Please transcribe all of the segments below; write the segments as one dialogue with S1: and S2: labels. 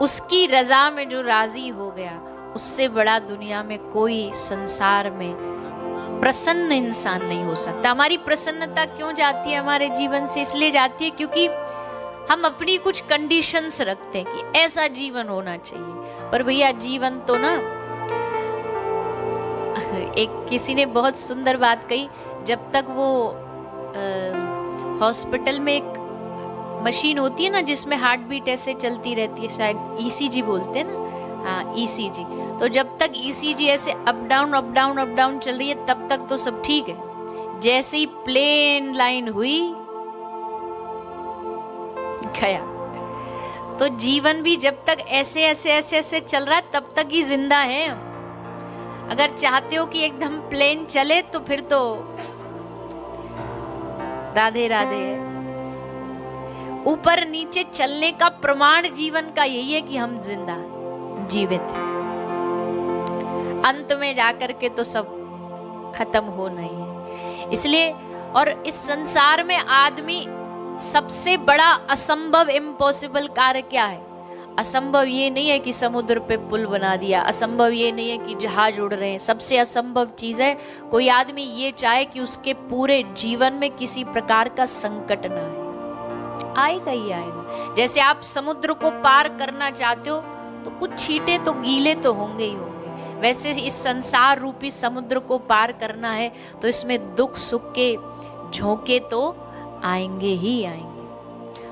S1: उसकी रजा में जो राजी हो गया, उससे बड़ा दुनिया में कोई संसार में प्रसन्न इंसान नहीं हो सकता। हमारी प्रसन्नता क्यों जाती है हमारे जीवन से? इसलिए जाती है क्योंकि हम अपनी कुछ कंडीशंस रखते हैं कि ऐसा जीवन होना चाहिए। पर भैया जीवन तो ना, एक किसी ने बहुत सुंदर बात कही, जब तक वो हॉस्पिटल में एक मशीन होती है ना जिसमें हार्ट बीट ऐसे चलती रहती है, शायद ईसीजी बोलते हैं ना, हाँ ईसीजी, तो जब तक ईसीजी ऐसे up down up down up down चल रही है तब तक तो सब ठीक है। जैसे ही प्लेन लाइन हुई गया। तो जीवन भी जब तक ऐसे ऐसे ऐसे ऐसे चल रहा है तब तक ही जिंदा है। अगर चाहते हो कि एकदम प्लेन चले तो फिर तो राधे राधे है। ऊपर नीचे चलने का प्रमाण जीवन का यही है कि हम जिंदा जीवित हैं। अंत में जाकर के तो सब खत्म हो नहीं है। इसलिए और इस संसार में आदमी सबसे बड़ा असंभव इम्पॉसिबल कार्य क्या है? असंभव ये नहीं है कि समुद्र पे पुल बना दिया, असंभव ये नहीं है कि जहाज उड़ रहे हैं। सबसे असंभव चीज है कोई आदमी ये चाहे कि उसके पूरे जीवन में किसी प्रकार का संकट ना आए। आएगा ही आएगा। जैसे आप समुद्र को पार करना चाहते हो तो कुछ छींटे तो गीले तो होंगे ही होंगे, वैसे इस संसार रूपी समुद्र को पार करना है तो इसमें दुख सुख के झोंके तो आएंगे ही आएंगे।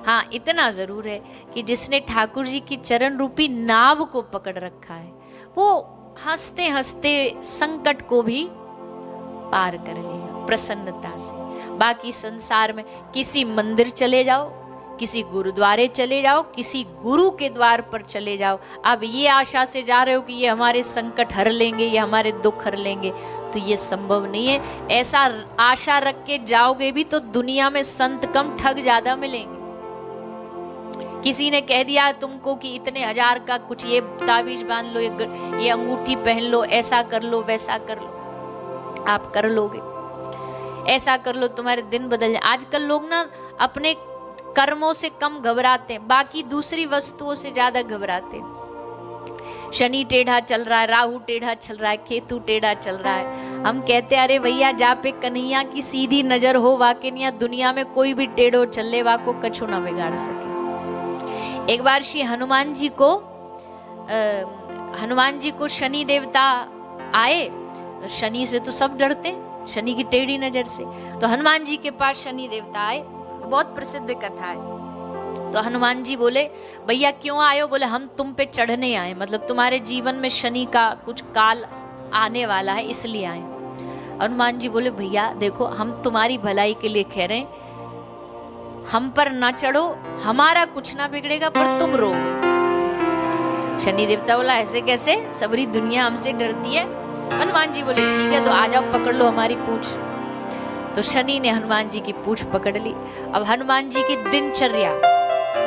S1: हाँ, इतना जरूर है कि जिसने ठाकुर जी की चरण रूपी नाव को पकड़ रखा है वो हंसते हंसते संकट को भी पार कर लेगा प्रसन्नता से। बाकी संसार में किसी मंदिर चले जाओ, किसी गुरुद्वारे चले जाओ, किसी गुरु के द्वार पर चले जाओ, अब ये आशा से जा रहे हो कि ये हमारे संकट हर लेंगे, ये हमारे दुख हर लेंगे, तो ये संभव नहीं है। ऐसा आशा रख के जाओगे भी तो दुनिया में संत कम ठग ज्यादा मिलेंगे। किसी ने कह दिया तुमको कि इतने हजार का कुछ ये ताबीज बांध लो, ये अंगूठी पहन लो, ऐसा कर लो वैसा कर लो, आप कर लोगे। ऐसा कर लो तुम्हारे दिन बदल जाए। आजकल लोग ना अपने कर्मों से कम घबराते हैं, बाकी दूसरी वस्तुओं से ज्यादा घबराते हैं। शनि टेढ़ा चल रहा है, राहु टेढ़ा चल रहा है, केतु टेढ़ा चल रहा है। हम कहते हैं अरे भैया जा पे कन्हैया की सीधी नजर हो, वाके निया दुनिया में कोई भी टेढ़ो चले वाको कछु ना बिगाड़ सके। एक बार श्री हनुमान जी को शनि देवता आए। शनि से तो सब डरते, शनि की टेढ़ी नजर से। तो हनुमान जी के पास शनि देवता आए, बहुत प्रसिद्ध कथा है। तो हनुमान जी बोले भैया क्यों आए हो? बोले हम तुम पे चढ़ने आए, मतलब तुम्हारे जीवन में शनि का कुछ काल आने वाला है इसलिए आए। हनुमान जी बोले भैया देखो हम तुम्हारी भलाई के लिए कह रहे हैं, हम पर ना चढ़ो, हमारा कुछ ना बिगड़ेगा पर तुम रोगे। शनि देवता बोला ऐसे कैसे, सबरी दुनिया हमसे डरती है। हनुमान जी बोले ठीक है तो आ जाओ पकड़ लो हमारी पूंछ। तो शनि ने हनुमान जी की पूंछ पकड़ ली। अब हनुमान जी की दिनचर्या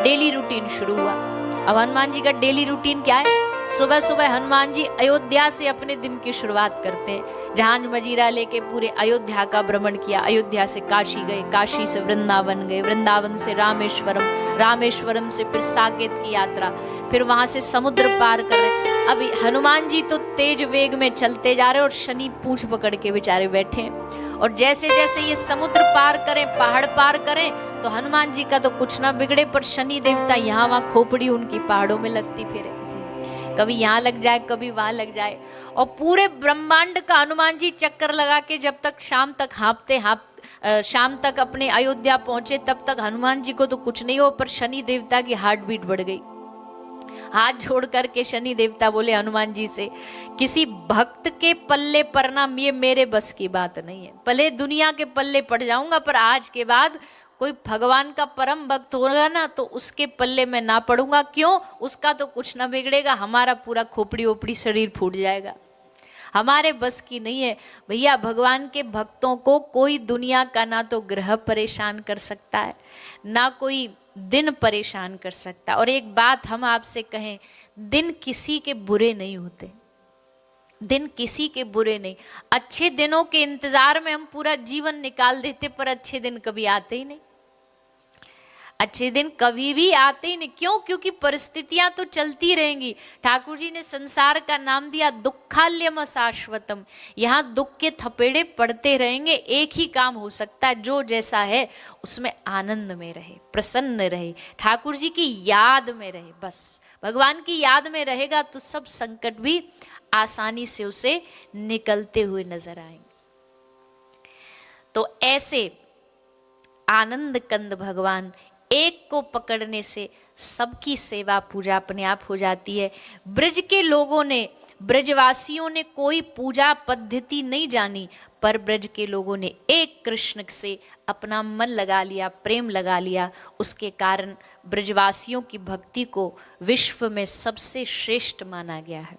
S1: डेली रूटीन शुरू हुआ। अब हनुमान जी का डेली रूटीन क्या है? सुबह सुबह हनुमान जी अयोध्या से अपने दिन की शुरुआत करते हैं। जहाज मजीरा लेके पूरे अयोध्या का भ्रमण किया। अयोध्या से काशी गए, काशी से वृंदावन गए, वृंदावन से रामेश्वरम, रामेश्वरम से फिर साकेत की यात्रा, फिर वहां से समुद्र पार कर रहे। अब हनुमान जी तो तेज वेग में चलते जा रहे और शनि पूंछ पकड़ के बेचारे बैठे हैं। और जैसे जैसे ये समुद्र पार करें, पहाड़ पार करें, तो हनुमान जी का तो कुछ ना बिगड़े पर शनि देवता यहाँ वहां खोपड़ी उनकी पहाड़ों में लगती फिरे, कभी यहाँ लग जाए कभी वहां लग जाए। और पूरे ब्रह्मांड का हनुमान जी चक्कर लगा के जब तक शाम तक शाम तक अपने अयोध्या पहुंचे तब तक हनुमान जी को तो कुछ नहीं हो, पर शनि देवता की हार्ट बीट बढ़ गई। हाथ जोड़ करके शनि देवता बोले हनुमान जी से, किसी भक्त के पल्ले पड़ना ये मेरे बस की बात नहीं है। भले दुनिया के पल्ले पड़ जाऊंगा पर आज के बाद कोई भगवान का परम भक्त होगा ना तो उसके पल्ले में ना पड़ूंगा। क्यों? उसका तो कुछ ना बिगड़ेगा, हमारा पूरा खोपड़ी ओपड़ी शरीर फूट जाएगा, हमारे बस की नहीं है। भैया भगवान के भक्तों को कोई दुनिया का ना तो ग्रह परेशान कर सकता है, ना कोई दिन परेशान कर सकता। और एक बात हम आपसे कहें, दिन किसी के बुरे नहीं होते, दिन किसी के बुरे नहीं। अच्छे दिनों के इंतजार में हम पूरा जीवन निकाल देते पर अच्छे दिन कभी आते ही नहीं। अच्छे दिन कभी भी आते ही नहीं। क्यों? क्योंकि परिस्थितियां तो चलती रहेंगी। ठाकुर जी ने संसार का नाम दिया दुखाल्यम शाश्वतम। यहाँ दुख के थपेड़े पड़ते रहेंगे। एक ही काम हो सकता है, जो जैसा है उसमें आनंद में रहे, प्रसन्न रहे, ठाकुर जी की याद में रहे। बस भगवान की याद में रहेगा तो सब संकट भी आसानी से उसे निकलते हुए नजर आएंगे। तो ऐसे आनंद कंद भगवान, एक को पकड़ने से सबकी सेवा पूजा अपने आप हो जाती है। ब्रज के लोगों ने, ब्रजवासियों ने कोई पूजा पद्धति नहीं जानी, पर ब्रज के लोगों ने एक कृष्ण से अपना मन लगा लिया, प्रेम लगा लिया। उसके कारण ब्रजवासियों की भक्ति को विश्व में सबसे श्रेष्ठ माना गया है।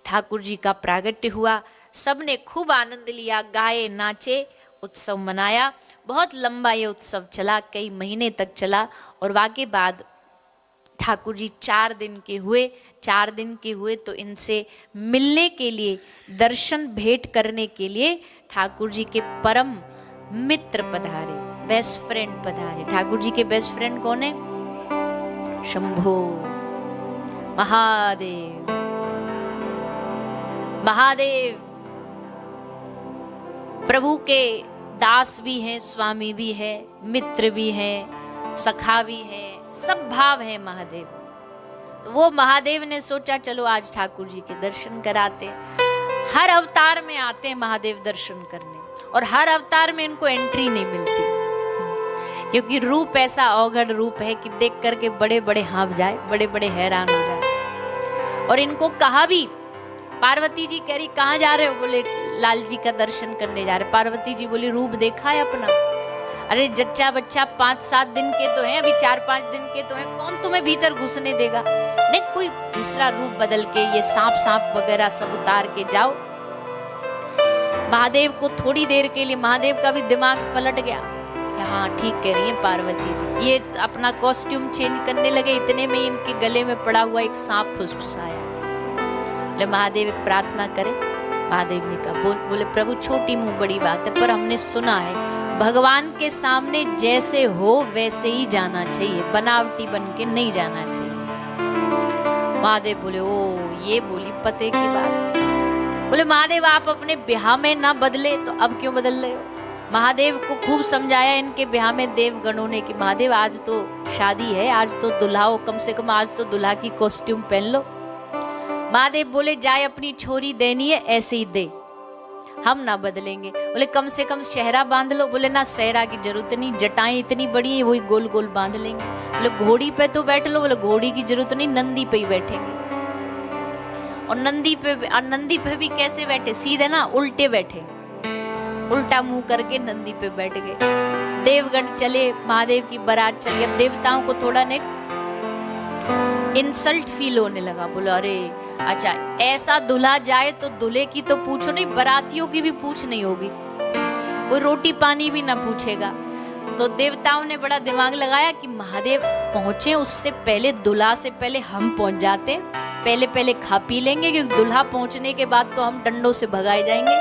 S1: ठाकुर जी का प्रागट्य हुआ, सबने खूब आनंद लिया, गाए नाचे, उत्सव मनाया। बहुत लंबा ये उत्सव चला, कई महीने तक चला। और वाके बाद ठाकुर जी 4 दिन के हुए। 4 दिन के हुए तो इनसे मिलने के लिए, दर्शन भेंट करने के लिए ठाकुर जी के परम मित्र पधारे, बेस्ट फ्रेंड पधारे। ठाकुर जी के बेस्ट फ्रेंड कौन है? शंभो महादेव। महादेव प्रभु के दास भी हैं, स्वामी भी है, मित्र भी है, सखा भी है, सब भाव है महादेव। तो वो महादेव ने सोचा चलो आज ठाकुर जी के दर्शन कराते। हर अवतार में आते हैं महादेव दर्शन करने, और हर अवतार में इनको एंट्री नहीं मिलती, क्योंकि रूप ऐसा अवघड़ रूप है कि देख करके बड़े बड़े हाँफ जाए, बड़े बड़े हैरान हो जाए। और इनको कहा भी, पार्वती जी कह रही कहाँ जा रहे हो? बोले लाल जी का दर्शन करने जा रहे। पार्वती जी बोली रूप देखा है अपना? अरे जच्चा बच्चा 5-7 दिन के तो हैं, अभी 4-5 दिन के तो हैं, कौन तुम्हें भीतर घुसने देगा? नहीं, कोई दूसरा रूप बदल के ये सांप वगैरह सब उतार के जाओ। महादेव को थोड़ी देर के लिए महादेव का भी दिमाग पलट गया। हाँ ठीक कह रही है पार्वती जी। ये अपना कॉस्ट्यूम चेंज करने लगे, इतने में इनके गले में पड़ा हुआ एक सांप फुसफुसाया। महादेव एक प्रार्थना करे। महादेव ने कहा बोले प्रभु छोटी मुंह बड़ी बात है, पर हमने सुना है भगवान के सामने जैसे हो वैसे ही जाना चाहिए, बनावटी बन के नहीं जाना चाहिए। महादेव बोले ओ ये बोली पते की बात। बोले महादेव आप अपने ब्याह में ना बदले तो अब क्यों बदल रहे हो? महादेव को खूब समझाया इनके ब्याह में देवगणों ने कि महादेव आज तो शादी है, आज तो दुल्हा हो, कम से कम आज तो दुल्हा की कॉस्ट्यूम पहन लो। महादेव बोले जाए अपनी छोरी देनी है ऐसे ही दे, हम ना बदलेंगे। बोले कम से कम सेहरा बांध लो। बोले ना सेहरा की जरूरत नहीं, जटाएं इतनी बड़ी है वही गोल गोल बांध लेंगे। बोले घोड़ी पे तो बैठ लो। बोले घोड़ी की जरूरत नहीं, नंदी पे ही बैठेंगे। और नंदी पे भी कैसे बैठे? सीधे ना उल्टे बैठे, उल्टा मुंह करके नंदी पे बैठ गए। देवगण चले, महादेव की बारात चली। अब देवताओं को थोड़ा ने इंसल्ट फील होने लगा। बोले अरे अच्छा ऐसा दूल्हा जाए तो दूल्हे की तो पूछो नहीं, बारातियों की भी पूछ नहीं होगी, कोई रोटी पानी भी ना पूछेगा। तो देवताओं ने बड़ा दिमाग लगाया कि महादेव पहुंचे उससे पहले, दूल्हा से पहले हम पहुंच जाते, पहले खा पी लेंगे, क्योंकि दूल्हा पहुंचने के बाद तो हम डंडों से भगाए जाएंगे,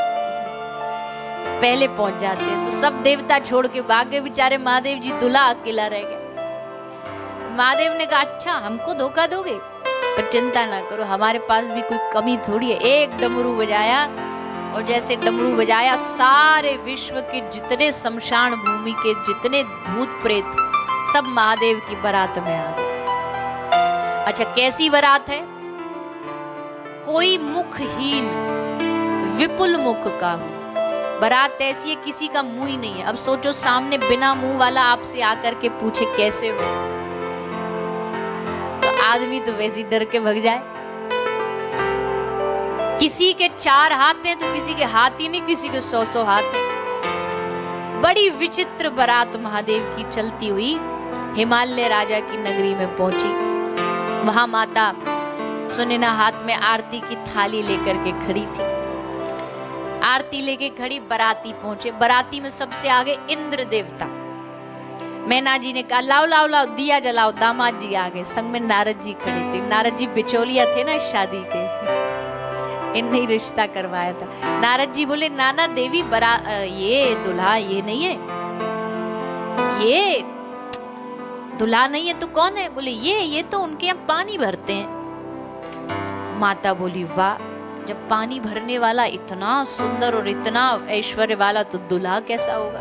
S1: पहले पहुंच जाते हैं। तो सब देवता छोड़ के भाग गए बेचारे। महादेव जी दूल्हा अकेला रह गया। महादेव ने कहा अच्छा हमको धोखा दोगे, पर चिंता ना करो हमारे पास भी कोई कमी थोड़ी है। एक डमरू बजाया, और जैसे डमरू बजाया सारे विश्व के जितने शमशान भूमि के जितने भूत प्रेत सब महादेव की बारात में आ गए। अच्छा कैसी बारात है? कोई मुखहीन विपुल मुख का हो। बारात ऐसी है किसी का मुंह ही नहीं है। अब सोचो सामने बिना मुंह वाला आपसे आकर के पूछे कैसे हो, तो आदमी तो वैसे डर के भग जाए। किसी के 4 हाथ हैं तो किसी के हाथ ही नहीं, किसी के 100 हाथ हैं। बड़ी विचित्र बारात महादेव की चलती हुई हिमालय राजा की नगरी में पहुंची। वहां माता सुनैना हाथ में आरती की थाली लेकर के खड़ी थी। आरती लेके खड़ी, बराती पहुंचे। बराती में सबसे आगे इंद्र देवता। मैना जी ने कहा लाओ लाओ लाओ दिया जलाओ। दामाद जी आ गए, संग में नारद जी खड़े थे। नारद जी बिचौलिया थे ना शादी के, इनने रिश्ता करवाया था। नारद जी बोले नाना देवी ये दुल्हा ये नहीं है, ये दूल्हा नहीं है तो कौन है? बोले ये तो उनके यहाँ पानी भरते हैं। माता बोली वाह, जब पानी भरने वाला इतना सुंदर और इतना ऐश्वर्य वाला तो दूल्हा कैसा होगा।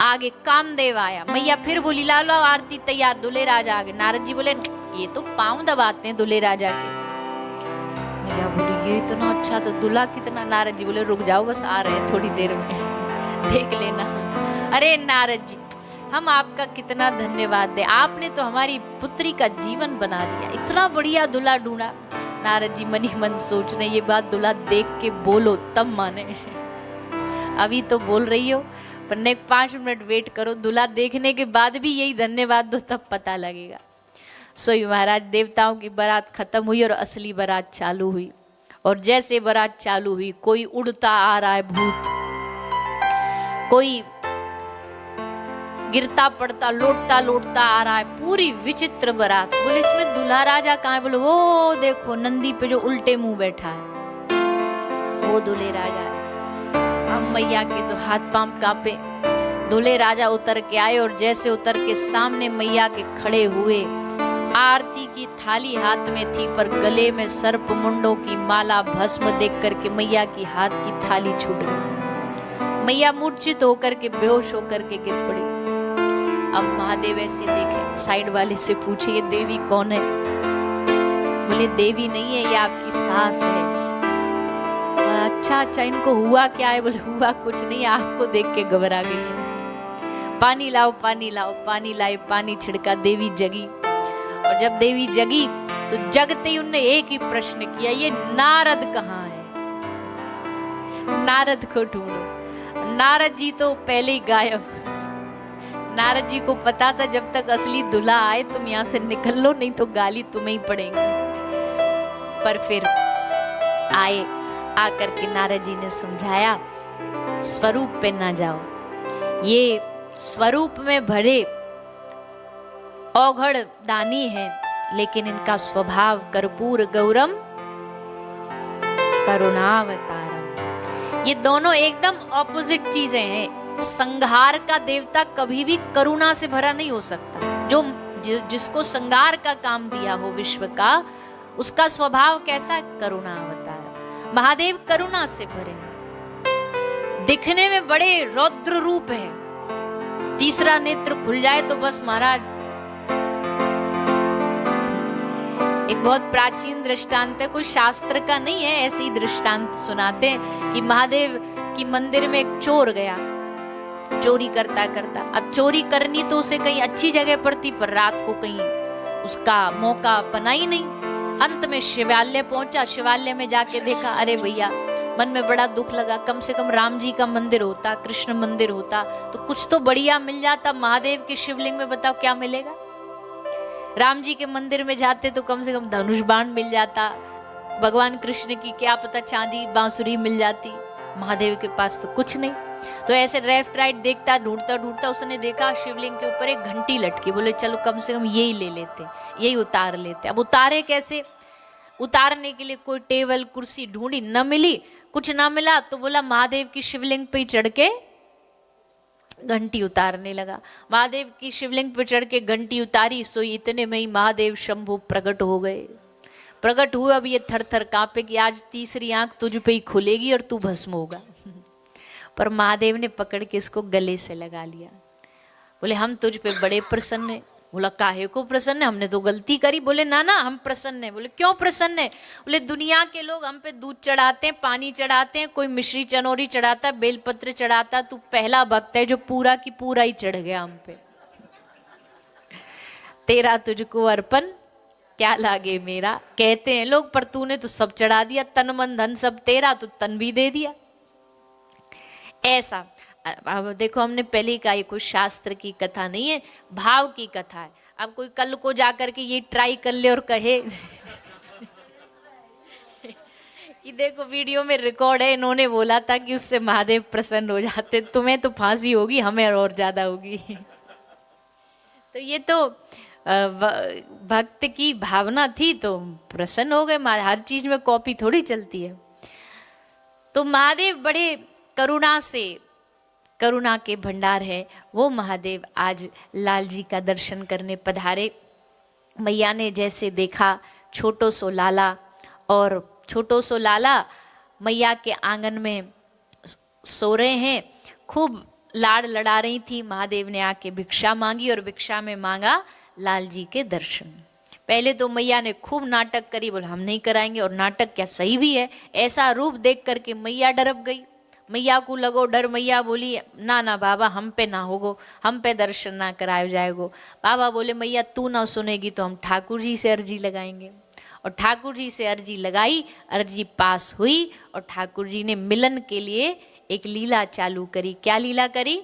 S1: आगे कामदेव आया, मैया फिर बोली ला लो आरती तैयार, दूल्हे राजा आ गए। नारद जी बोले ये तो पांव दबाते हैं दूल्हे राजा के। मैया बोली ये इतना अच्छा तो दूल्हा कितना। नारद जी बोले रुक जाओ, बस आ रहे हैं थोड़ी देर में, देख लेना। अरे नारद जी, हम आपका कितना धन्यवाद दे, आपने तो हमारी पुत्री का जीवन बना दिया, इतना बढ़िया दूल्हा ढूंढा। नारद जी मनी मन सोच रहे ये बात दूल्हा देख के बोलो तब माने। अभी तो बोल रही हो, पर नेक 5 मिनट वेट करो, दूल्हा देखने के बाद भी यही धन्यवाद दो, तब पता लगेगा। सोई महाराज देवताओं की बारात खत्म हुई और असली बारात चालू हुई। और जैसे बारात चालू हुई, कोई उड़ता आ रहा है भूत, कोई गिरता पड़ता लोटता लोटता आ रहा है, पूरी विचित्र बारात। बोले इसमें दूल्हा राजा कहाँ है? बोले वो देखो नंदी पे जो उल्टे मुंह बैठा है, वो दूल्हे राजा है। हम मैया के तो हाथ पांव कांपे। दूल्हे राजा उतर के आए और जैसे उतर के सामने मैया के खड़े हुए, आरती की थाली हाथ में थी पर गले में सर्प मुंडों की माला भस्म देख करके मैया की हाथ की थाली छूट गई। मैया मूर्छित होकर के बेहोश होकर के गिर पड़ी। अब महादेव ऐसे देखे, साइड वाले से पूछे ये देवी कौन है? बोले देवी नहीं है, ये आपकी सास है। अच्छा, इनको हुआ क्या है? बोले हुआ कुछ नहीं, आपको देख के घबरा गई है। पानी लाओ पानी लाओ। पानी लाए, पानी छिड़का, देवी जगी। और जब देवी जगी तो जगते ही उनने एक ही प्रश्न किया, ये नारद कहाँ है? नारद को ढूंढो। नारद जी तो पहले ही गायब। नारद जी को पता था जब तक असली दूल्हा आए तुम यहाँ से निकल लो, नहीं तो गाली तुम्हें ही पड़ेगी। पर फिर आए, आकर के नारद जी ने समझाया स्वरूप पे ना जाओ, ये स्वरूप में भरे औघड़ दानी है, लेकिन इनका स्वभाव कर्पूर गौरम करुणावतारम। ये दोनों एकदम ऑपोजिट चीजें हैं। संहार का देवता कभी भी करुणा से भरा नहीं हो सकता। जिसको संहार का काम दिया हो विश्व का, उसका स्वभाव कैसा? करुणा अवतार। महादेव करुणा से भरे हैं, दिखने में बड़े रौद्र रूप है। तीसरा नेत्र खुल जाए तो बस महाराज। एक बहुत प्राचीन दृष्टांत है, कोई शास्त्र का नहीं है, ऐसे ही दृष्टांत सुनाते हैं कि महादेव की मंदिर में एक चोर गया, चोरी करता करता। अब चोरी करनी तो उसे कहीं अच्छी जगह पड़ती, पर रात को कहीं उसका मौका बना ही नहीं। अंत में शिवालय पहुंचा, शिवालय में जाके देखा, अरे भैया मन में बड़ा दुख लगा, कम से कम राम जी का मंदिर होता, कृष्ण मंदिर होता तो कुछ तो बढ़िया मिल जाता। महादेव के शिवलिंग में बताओ क्या मिलेगा? राम जी के मंदिर में जाते तो कम से कम धनुष बाण मिल जाता, भगवान कृष्ण की क्या पता चांदी बांसुरी मिल जाती। महादेव के पास तो कुछ नहीं। तो ऐसे लेफ्ट राइट देखता, ढूंढता ढूंढता उसने देखा शिवलिंग के ऊपर एक घंटी लटकी। बोले चलो कम से कम यही ले लेते, यही उतार लेते। अब उतारे कैसे? उतारने के लिए कोई टेबल कुर्सी ढूंढी, न मिली। कुछ ना मिला तो बोला महादेव की शिवलिंग पे चढ़ के घंटी उतारने लगा। महादेव की शिवलिंग पे चढ़ के घंटी उतारी, सो इतने में ही महादेव शंभु प्रकट हो गए। प्रकट हुए, अब ये थर थर कांपे कि आज तीसरी आंख तुझ पे ही खुलेगी और तू भस्म होगा। पर महादेव ने पकड़ के इसको गले से लगा लिया। बोले हम तुझ पे बड़े प्रसन्न हैं। बोला काहे को प्रसन्न है, हमने तो गलती करी। बोले ना ना हम प्रसन्न है। बोले क्यों प्रसन्न है? बोले दुनिया के लोग हम पे दूध चढ़ाते हैं, पानी चढ़ाते हैं, कोई मिश्री चनौरी चढ़ाता, बेलपत्र चढ़ाता, तू पहला भक्त है जो पूरा की पूरा ही चढ़ गया हम पे। तेरा तुझको अर्पण क्या लागे मेरा, कहते हैं लोग, पर तूने तो सब चढ़ा दिया, तन मन धन सब तेरा, तो तन भी दे दिया। ऐसा अब देखो, हमने पहले ही कहा ये कोई शास्त्र की कथा नहीं है, भाव की कथा है। अब कोई कल को जाकर के ये ट्राई कर ले और कहे कि देखो वीडियो में रिकॉर्ड है, इन्होंने बोला था कि उससे महादेव प्रसन्न हो जाते, तुम्हें तो फांसी होगी, हमें और ज्यादा होगी। तो ये तो भक्त की भावना थी तो प्रसन्न हो गए। हर चीज में कॉपी थोड़ी चलती है। तो महादेव बड़े करुणा से करुणा के भंडार है वो महादेव आज लाल जी का दर्शन करने पधारे। मैया ने जैसे देखा छोटो सो लाला, और छोटो सो लाला मैया के आंगन में सो रहे हैं, खूब लाड़ लड़ा रही थी। महादेव ने आके भिक्षा मांगी और भिक्षा में मांगा लाल जी के दर्शन। पहले तो मैया ने खूब नाटक करी, बोला हम नहीं कराएंगे, और नाटक क्या सही भी है। ऐसा रूप देख करके मैया डरब गई, मैया को लगो डर। मैया बोली ना ना बाबा हम पे ना होगो, हम पे दर्शन ना कराए जाएगो। बाबा बोले मैया तू ना सुनेगी तो हम ठाकुर जी से अर्जी लगाएंगे। और ठाकुर जी से अर्जी लगाई, अर्जी पास हुई और ठाकुर जी ने मिलन के लिए एक लीला चालू करी। क्या लीला करी?